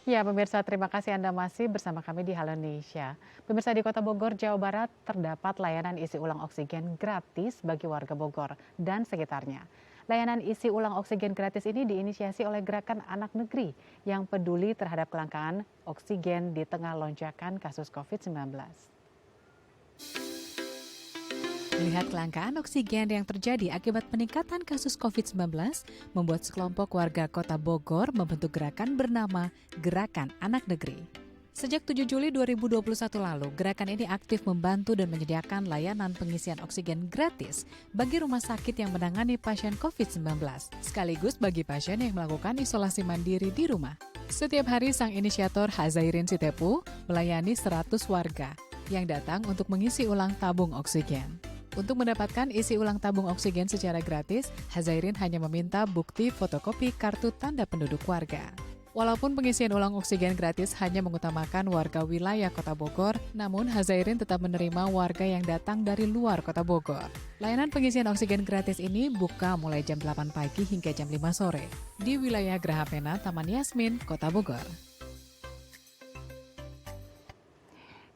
Ya, pemirsa, terima kasih Anda masih bersama kami di Halo Indonesia. Pemirsa, di Kota Bogor, Jawa Barat terdapat layanan isi ulang oksigen gratis bagi warga Bogor dan sekitarnya. Layanan isi ulang oksigen gratis ini diinisiasi oleh Gerakan Anak Negeri yang peduli terhadap kelangkaan oksigen di tengah lonjakan kasus COVID-19. Melihat kelangkaan oksigen yang terjadi akibat peningkatan kasus COVID-19, membuat sekelompok warga Kota Bogor membentuk gerakan bernama Gerakan Anak Negeri. Sejak 7 Juli 2021 lalu, gerakan ini aktif membantu dan menyediakan layanan pengisian oksigen gratis bagi rumah sakit yang menangani pasien COVID-19, sekaligus bagi pasien yang melakukan isolasi mandiri di rumah. Setiap hari, sang inisiator Hazairin Sitepu melayani 100 warga yang datang untuk mengisi ulang tabung oksigen. Untuk mendapatkan isi ulang tabung oksigen secara gratis, Hazairin hanya meminta bukti fotokopi kartu tanda penduduk warga. Walaupun pengisian ulang oksigen gratis hanya mengutamakan warga wilayah Kota Bogor, namun Hazairin tetap menerima warga yang datang dari luar Kota Bogor. Layanan pengisian oksigen gratis ini buka mulai jam 8 pagi hingga jam 5 sore di wilayah Graha Pena, Taman Yasmin, Kota Bogor.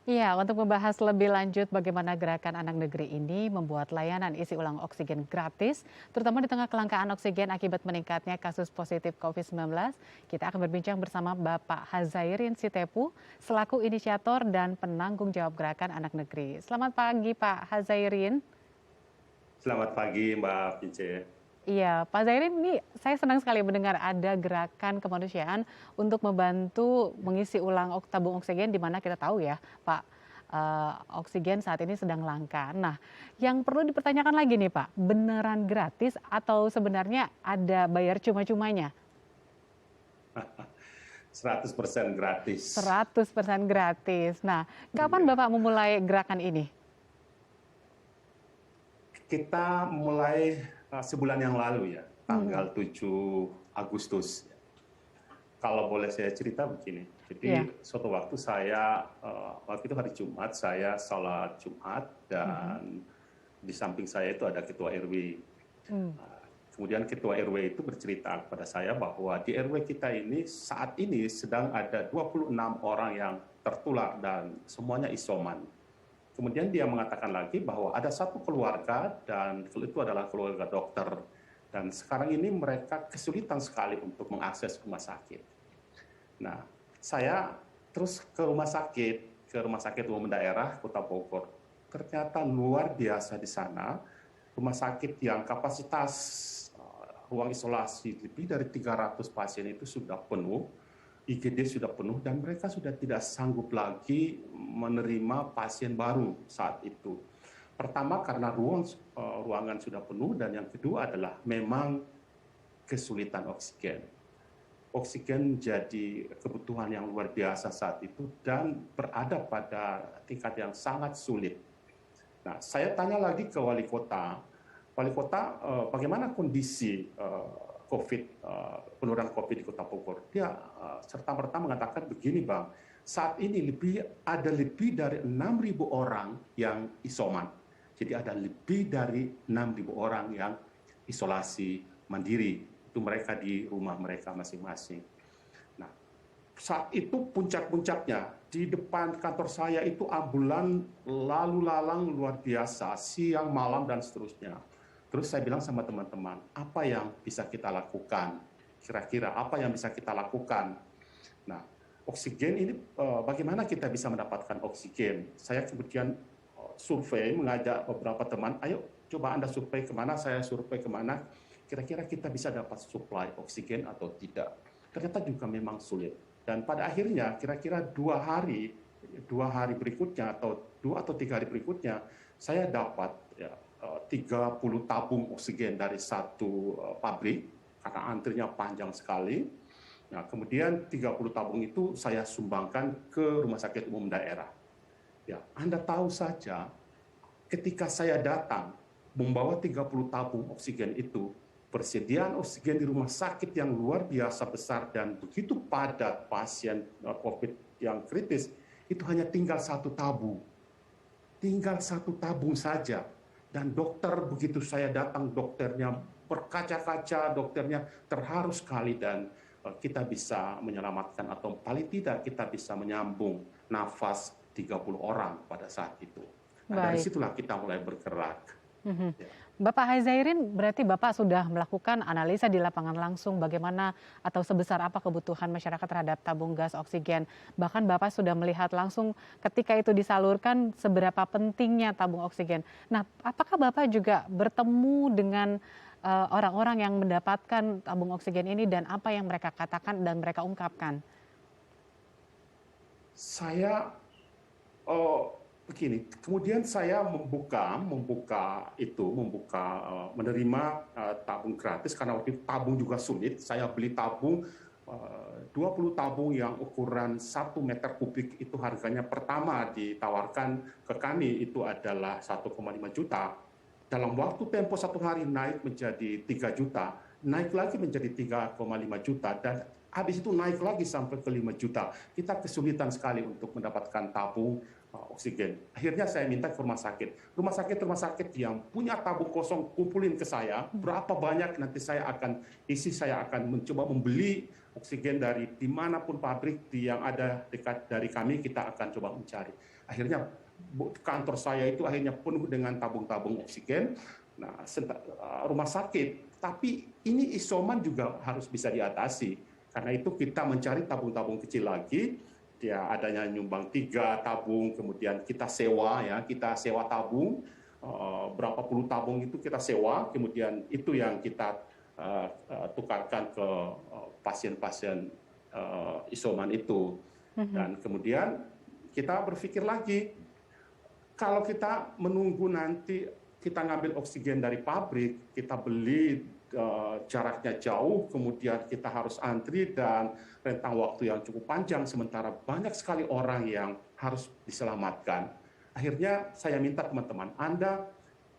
Ya, untuk membahas lebih lanjut bagaimana Gerakan Anak Negeri ini membuat layanan isi ulang oksigen gratis, terutama di tengah kelangkaan oksigen akibat meningkatnya kasus positif COVID-19, kita akan berbincang bersama Bapak Hazairin Sitepu, selaku inisiator dan penanggung jawab Gerakan Anak Negeri. Selamat pagi, Pak Hazairin. Selamat pagi Mbak Pince. Iya, Pak Zairin, ini saya senang sekali mendengar ada gerakan kemanusiaan untuk membantu mengisi ulang tabung oksigen, di mana kita tahu ya, Pak, oksigen saat ini sedang langka. Nah, yang perlu dipertanyakan lagi nih Pak, beneran gratis atau sebenarnya ada bayar cuma-cumanya? 100% gratis. 100% gratis. Nah, kapan Iya. Bapak memulai gerakan ini? Kita mulai sebulan yang lalu ya, tanggal 7 Agustus. Kalau boleh saya cerita begini, Iya. jadi suatu waktu saya, waktu itu hari Jumat, saya sholat Jumat dan di samping saya itu ada ketua RW. Hmm. Kemudian ketua RW itu bercerita kepada saya bahwa di RW kita ini saat ini sedang ada 26 orang yang tertular dan semuanya isoman. Kemudian dia mengatakan lagi bahwa ada satu keluarga dan itu adalah keluarga dokter. Dan sekarang ini mereka kesulitan sekali untuk mengakses rumah sakit. Nah, saya terus ke rumah sakit umum daerah Kota Bogor. Ternyata luar biasa di sana, rumah sakit yang kapasitas ruang isolasi lebih dari 300 pasien itu sudah penuh. IGD sudah penuh dan mereka sudah tidak sanggup lagi menerima pasien baru saat itu. Pertama karena ruangan sudah penuh dan yang kedua adalah memang kesulitan oksigen. Oksigen menjadi kebutuhan yang luar biasa saat itu dan berada pada tingkat yang sangat sulit. Nah, saya tanya lagi ke wali kota, bagaimana kondisi penurunan COVID di Kota Bogor. Dia serta-merta mengatakan begini Bang, saat ini ada lebih dari 6.000 orang yang isoman. Jadi ada lebih dari 6.000 orang yang isolasi mandiri. Itu mereka di rumah mereka masing-masing. Nah, saat itu puncak-puncaknya, di depan kantor saya itu ambulan lalu lalang luar biasa, siang, malam, dan seterusnya. Terus saya bilang sama teman-teman, apa yang bisa kita lakukan? Kira-kira apa yang bisa kita lakukan? Nah, oksigen ini bagaimana kita bisa mendapatkan oksigen? Saya kemudian survei, mengajak beberapa teman, ayo coba Anda survei kemana, saya survei kemana, kira-kira kita bisa dapat suplai oksigen atau tidak. Ternyata juga memang sulit. Dan pada akhirnya kira-kira 2 hari berikutnya atau 2 atau 3 hari berikutnya, saya dapat 30 tabung oksigen dari satu pabrik karena antrinya panjang sekali. Nah, kemudian 30 tabung itu saya sumbangkan ke rumah sakit umum daerah. Ya, Anda tahu saja ketika saya datang membawa 30 tabung oksigen itu, persediaan oksigen di rumah sakit yang luar biasa besar dan begitu padat pasien COVID yang kritis, itu hanya tinggal satu tabung. Tinggal satu tabung saja. Dan dokter, begitu saya datang, dokternya berkaca-kaca, dokternya terharu sekali dan kita bisa menyelamatkan atau paling tidak kita bisa menyambung nafas 30 orang pada saat itu. Nah, dari Baik. situlah kita mulai bergerak. Mhm. Ya. Bapak Hairzairin, berarti Bapak sudah melakukan analisa di lapangan langsung bagaimana atau sebesar apa kebutuhan masyarakat terhadap tabung gas oksigen. Bahkan Bapak sudah melihat langsung ketika itu disalurkan seberapa pentingnya tabung oksigen. Nah, apakah Bapak juga bertemu dengan orang-orang yang mendapatkan tabung oksigen ini dan apa yang mereka katakan dan mereka ungkapkan? Saya begini, kemudian saya menerima tabung gratis karena waktu itu tabung juga sulit. Saya beli tabung 20 tabung yang ukuran 1 meter kubik itu harganya pertama ditawarkan ke kami itu adalah 1,5 juta. Dalam waktu tempo 1 hari naik menjadi 3 juta, naik lagi menjadi 3,5 juta, dan habis itu naik lagi sampai ke 5 juta. Kita kesulitan sekali untuk mendapatkan tabung oksigen. Akhirnya saya minta ke rumah sakit. Rumah sakit yang punya tabung kosong kumpulin ke saya, berapa banyak nanti saya akan mencoba membeli oksigen dari dimanapun pabrik yang ada dekat dari kami, kita akan coba mencari. Akhirnya kantor saya itu akhirnya penuh dengan tabung-tabung oksigen. Nah, rumah sakit, tapi ini isoman juga harus bisa diatasi. Karena itu kita mencari tabung-tabung kecil lagi, ya adanya nyumbang 3 tabung, kemudian kita sewa tabung, berapa puluh tabung itu kita sewa, kemudian itu yang kita tukarkan ke pasien-pasien isoman itu. Dan kemudian kita berpikir lagi, kalau kita menunggu nanti kita ngambil oksigen dari pabrik, kita beli jaraknya jauh, kemudian kita harus antri dan rentang waktu yang cukup panjang, sementara banyak sekali orang yang harus diselamatkan. Akhirnya saya minta teman-teman, Anda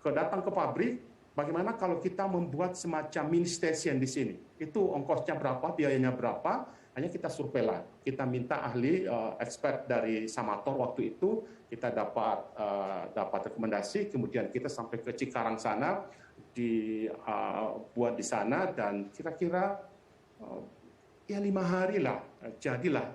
datang ke pabrik, bagaimana kalau kita membuat semacam mini station di sini? Itu ongkosnya berapa, biayanya berapa, hanya kita survei lah. Kita minta ahli expert dari Samator waktu itu, kita dapat rekomendasi, kemudian kita sampai ke Cikarang sana, dibuat di sana, dan kira-kira ya 5 hari lah jadilah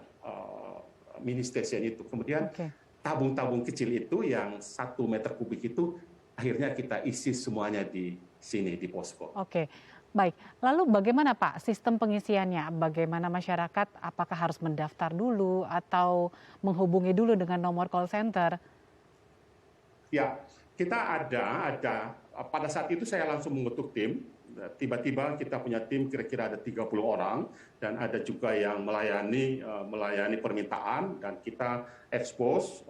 mini station itu. Kemudian tabung-tabung kecil itu yang 1 meter kubik itu akhirnya kita isi semuanya di sini di posko. Oke, baik. Lalu bagaimana Pak sistem pengisiannya? Bagaimana masyarakat? Apakah harus mendaftar dulu atau menghubungi dulu dengan nomor call center? Ya, kita ada pada saat itu saya langsung mengutuk tim. Tiba-tiba kita punya tim kira-kira ada 30 orang, dan ada juga yang melayani permintaan, dan kita expose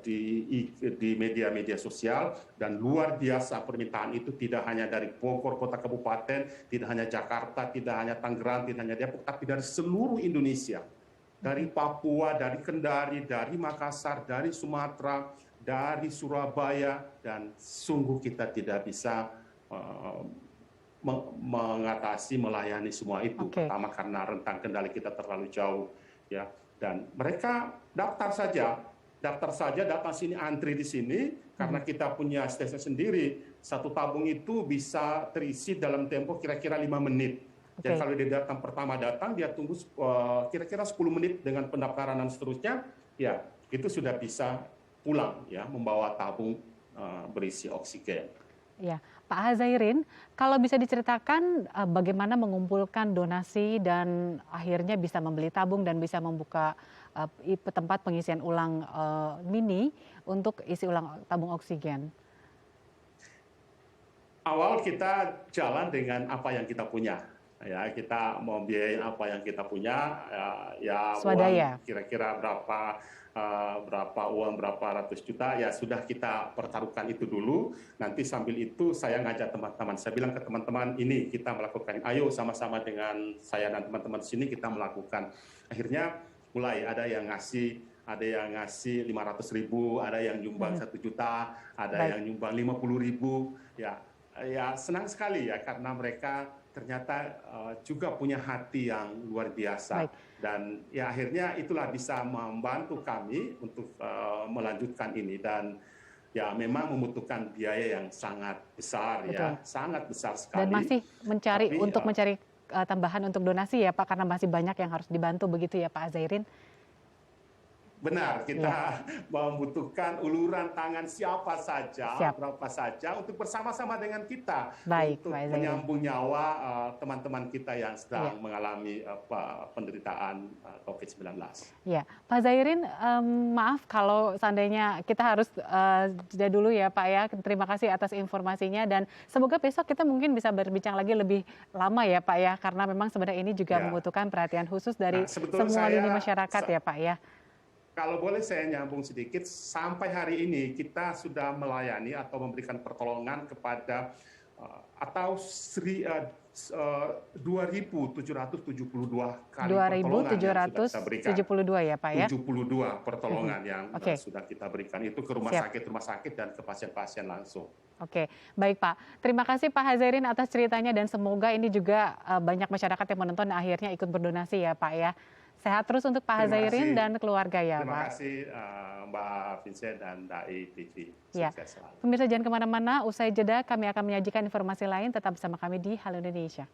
di media-media sosial, dan luar biasa permintaan itu tidak hanya dari Bogor kota kabupaten, tidak hanya Jakarta, tidak hanya Tangerang, tidak hanya Depok, tapi dari seluruh Indonesia. Dari Papua, dari Kendari, dari Makassar, dari Sumatera, dari Surabaya, dan sungguh kita tidak bisa melayani semua itu. Pertama karena rentang kendali kita terlalu jauh, ya. Dan mereka daftar saja datang sini, antri di sini, karena kita punya stesen sendiri. 1 tabung itu bisa terisi dalam tempo kira-kira 5 menit. Dan kalau dia pertama datang, dia tunggu kira-kira 10 menit dengan pendaftaran dan seterusnya, ya itu sudah bisa pulang, ya, membawa tabung berisi oksigen. Ya, Pak Hairzairin, kalau bisa diceritakan bagaimana mengumpulkan donasi dan akhirnya bisa membeli tabung dan bisa membuka tempat pengisian ulang mini untuk isi ulang tabung oksigen? Awal kita jalan dengan apa yang kita punya. Ya, kita mau biayain apa yang kita punya, ya Swadaya. uang kira-kira berapa berapa ratus juta, ya sudah kita pertaruhkan itu dulu. Nanti sambil itu saya ngajak teman-teman, saya bilang ke teman-teman, ini kita melakukan, ayo sama-sama dengan saya dan teman-teman di sini kita melakukan. Akhirnya mulai ada yang ngasih 500.000, ada yang nyumbang 1 juta, ada yang nyumbang 50.000, ya senang sekali ya, karena mereka ternyata juga punya hati yang luar biasa. Dan ya akhirnya itulah bisa membantu kami untuk melanjutkan ini, dan ya memang membutuhkan biaya yang sangat besar. Betul. Ya sangat besar sekali. Dan masih mencari tambahan untuk donasi ya Pak, karena masih banyak yang harus dibantu begitu ya Pak Azairin? Benar, kita membutuhkan uluran tangan siapa saja, Siap. berapa saja untuk bersama-sama dengan kita Baik, untuk Pak Azairin. menyambung nyawa teman-teman kita yang Iya. sedang mengalami penderitaan COVID-19. Ya, Pak Zairin, maaf kalau seandainya kita harus jeda dulu ya Pak ya. Terima kasih atas informasinya dan semoga besok kita mungkin bisa berbincang lagi lebih lama ya Pak ya. Karena memang sebenarnya ini juga Ya. membutuhkan perhatian khusus dari Nah, sebetulnya semua saya lini masyarakat ya Pak ya. Kalau boleh saya nyambung sedikit, sampai hari ini kita sudah melayani atau memberikan pertolongan kepada atau 2.772 kali pertolongan yang sudah kita berikan. 2.772 ya Pak ya. 72 pertolongan yang Oke. sudah kita berikan itu ke rumah Siap. sakit dan ke pasien-pasien langsung. Oke, baik Pak. Terima kasih Pak Hazairin atas ceritanya dan semoga ini juga banyak masyarakat yang menonton dan akhirnya ikut berdonasi ya Pak ya. Sehat terus untuk Pak Terima Hazairin kasih. dan keluarga ya Terima Pak. kasih Mbak Vincent dan Dai TV. Ya. Sukses selalu. Pemirsa jangan kemana-mana, usai jeda kami akan menyajikan informasi lain, tetap bersama kami di Halo Indonesia.